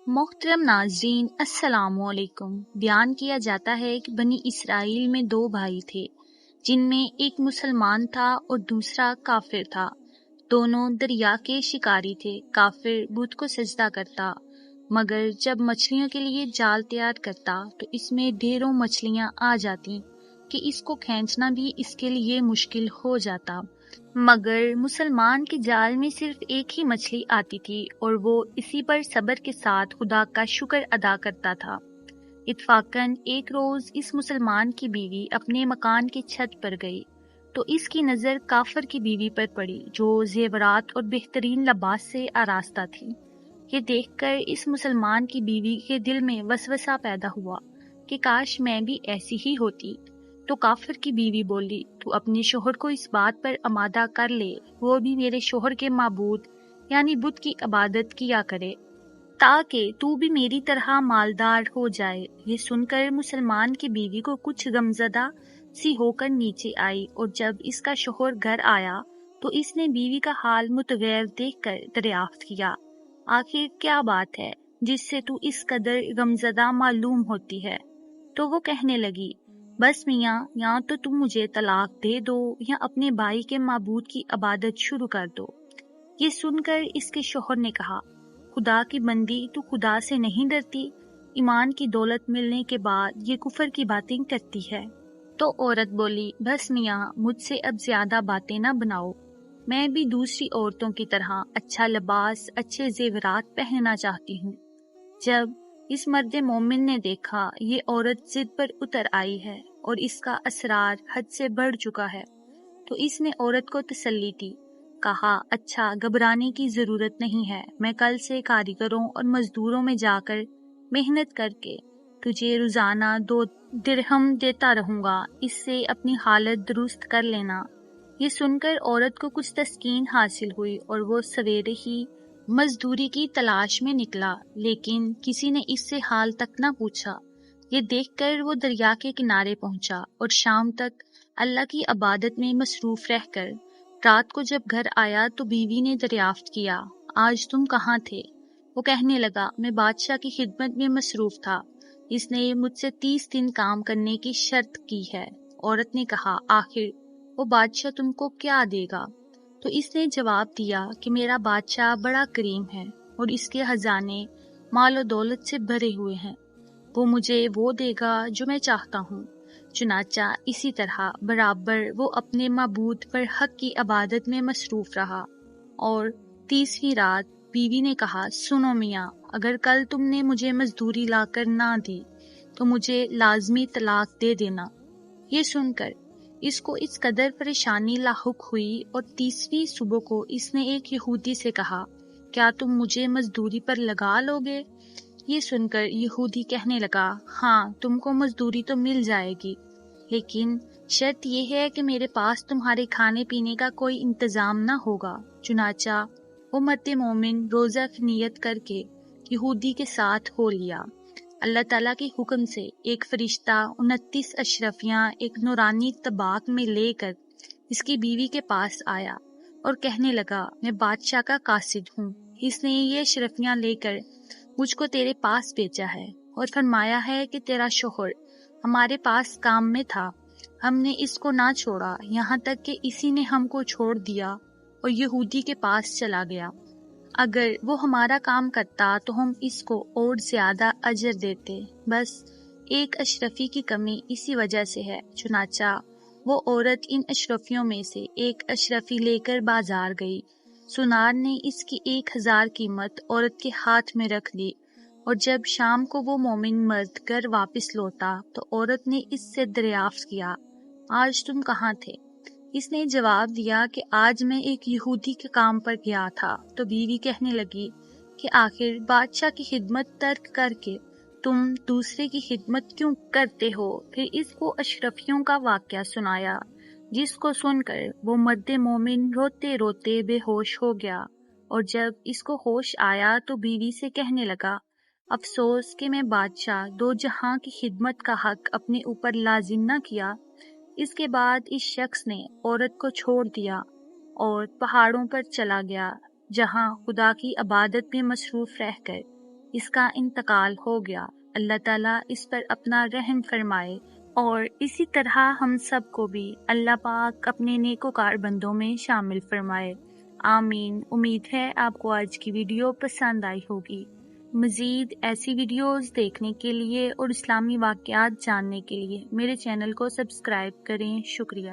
محترم ناظرین، السلام علیکم۔ بیان کیا جاتا ہے کہ بنی اسرائیل میں دو بھائی تھے جن میں ایک مسلمان تھا اور دوسرا کافر تھا۔ دونوں دریا کے شکاری تھے۔ کافر بت کو سجدہ کرتا، مگر جب مچھلیوں کے لیے جال تیار کرتا تو اس میں ڈھیروں مچھلیاں آ جاتی کہ اس کو کھینچنا بھی اس کے لیے مشکل ہو جاتا، مگر مسلمان کے جال میں صرف ایک ہی مچھلی آتی تھی اور وہ اسی پر صبر کے ساتھ خدا کا شکر ادا کرتا تھا۔ اتفاقاً ایک روز اس مسلمان کی بیوی اپنے مکان کی چھت پر گئی تو اس کی نظر کافر کی بیوی پر پڑی جو زیورات اور بہترین لباس سے آراستہ تھی۔ یہ دیکھ کر اس مسلمان کی بیوی کے دل میں وسوسہ پیدا ہوا کہ کاش میں بھی ایسی ہی ہوتی۔ تو کافر کی بیوی بولی، تو اپنے شوہر کو اس بات پر آمادہ کر لے وہ بھی میرے شوہر کے معبود یعنی بت کی عبادت کیا کرے تاکہ تو بھی میری طرح مالدار ہو جائے۔ یہ سن کر مسلمان کی بیوی کو کچھ غمزدہ سی ہو کر نیچے آئی، اور جب اس کا شوہر گھر آیا تو اس نے بیوی کا حال متغیر دیکھ کر دریافت کیا، آخر کیا بات ہے جس سے تو اس قدر غمزدہ معلوم ہوتی ہے؟ تو وہ کہنے لگی، بس میاں، یا تو تم مجھے طلاق دے دو یا اپنے بھائی کے معبود کی عبادت شروع کر دو۔ یہ سن کر اس کے شوہر نے کہا، خدا کی بندی، تو خدا سے نہیں ڈرتی؟ ایمان کی دولت ملنے کے بعد یہ کفر کی باتیں کرتی ہے۔ تو عورت بولی، بس میاں، مجھ سے اب زیادہ باتیں نہ بناؤ، میں بھی دوسری عورتوں کی طرح اچھا لباس، اچھے زیورات پہننا چاہتی ہوں۔ جب اس مرد مومن نے دیکھا یہ عورت ضد پر اتر آئی ہے اور اس کا اسرار حد سے بڑھ چکا ہے تو اس نے عورت کو تسلی دی، کہا، اچھا، گھبرانے کی ضرورت نہیں ہے، میں کل سے کاریگروں اور مزدوروں میں جا کر محنت کر کے تجھے روزانہ 2 درہم دیتا رہوں گا، اس سے اپنی حالت درست کر لینا۔ یہ سن کر عورت کو کچھ تسکین حاصل ہوئی اور وہ سویرے ہی مزدوری کی تلاش میں نکلا، لیکن کسی نے اس سے حال تک نہ پوچھا۔ یہ دیکھ کر وہ دریا کے کنارے پہنچا اور شام تک اللہ کی عبادت میں مصروف رہ کر رات کو جب گھر آیا تو بیوی نے دریافت کیا، آج تم کہاں تھے؟ وہ کہنے لگا، میں بادشاہ کی خدمت میں مصروف تھا، اس نے مجھ سے 30 دن کام کرنے کی شرط کی ہے۔ عورت نے کہا، آخر وہ بادشاہ تم کو کیا دے گا؟ تو اس نے جواب دیا کہ میرا بادشاہ بڑا کریم ہے اور اس کے خزانے مال و دولت سے بھرے ہوئے ہیں، وہ مجھے وہ دے گا جو میں چاہتا ہوں۔ چنانچہ اسی طرح برابر وہ اپنے معبود پر حق کی عبادت میں مصروف رہا۔ اور 30ویں رات بیوی نے کہا، سنو میاں، اگر کل تم نے مجھے مزدوری لا کر نہ دی تو مجھے لازمی طلاق دے دینا۔ یہ سن کر اس کو اس قدر پریشانی لاحق ہوئی اور 30ویں صبح کو اس نے ایک یہودی سے کہا، کیا تم مجھے مزدوری پر لگا لو گے؟ یہ سن کر یہودی کہنے لگا، ہاں، تم کو مزدوری تو مل جائے گی، لیکن شرط یہ ہے کہ میرے پاس تمہارے کھانے پینے کا کوئی انتظام نہ ہوگا۔ چنانچہ وہ مرد مومن روزہ کی نیت کر کے یہودی کے ساتھ ہو لیا۔ اللہ تعالیٰ کے حکم سے ایک فرشتہ 29 اشرفیاں ایک نورانی طباق میں لے کر اس کی بیوی کے پاس آیا اور کہنے لگا، میں بادشاہ کا قاصد ہوں، اس نے یہ اشرفیاں لے کر مجھ کو تیرے پاس بھیجا ہے اور فرمایا ہے کہ تیرا شوہر ہمارے پاس کام میں تھا، ہم نے اس کو نہ چھوڑا یہاں تک کہ اسی نے ہم کو چھوڑ دیا اور یہودی کے پاس چلا گیا۔ اگر وہ ہمارا کام کرتا تو ہم اس کو اور زیادہ اجر دیتے، بس ایک اشرفی کی کمی اسی وجہ سے ہے۔ چنانچہ وہ عورت ان اشرفیوں میں سے ایک اشرفی لے کر بازار گئی۔ سنار نے اس کی 1000 قیمت عورت کے ہاتھ میں رکھ دی، اور جب شام کو وہ مومن مرد گھر واپس لوٹا تو عورت نے اس سے دریافت کیا، آج تم کہاں تھے؟ اس نے جواب دیا کہ آج میں ایک یہودی کے کام پر گیا تھا۔ تو بیوی کہنے لگی کہ آخر بادشاہ کی خدمت ترک کر کے تم دوسرے کی خدمت کیوں کرتے ہو؟ پھر اس کو اشرفیوں کا واقعہ سنایا، جس کو سن کر وہ مرد مومن روتے روتے بے ہوش ہو گیا، اور جب اس کو ہوش آیا تو بیوی سے کہنے لگا، افسوس کہ میں بادشاہ 2 جہاں کی خدمت کا حق اپنے اوپر لازم نہ کیا۔ اس کے بعد اس شخص نے عورت کو چھوڑ دیا اور پہاڑوں پر چلا گیا، جہاں خدا کی عبادت میں مصروف رہ کر اس کا انتقال ہو گیا۔ اللہ تعالیٰ اس پر اپنا رحم فرمائے اور اسی طرح ہم سب کو بھی اللہ پاک اپنے نیکوکار بندوں میں شامل فرمائے۔ آمین۔ امید ہے آپ کو آج کی ویڈیو پسند آئی ہوگی۔ مزید ایسی ویڈیوز دیکھنے کے لیے اور اسلامی واقعات جاننے کے لیے میرے چینل کو سبسکرائب کریں۔ شکریہ۔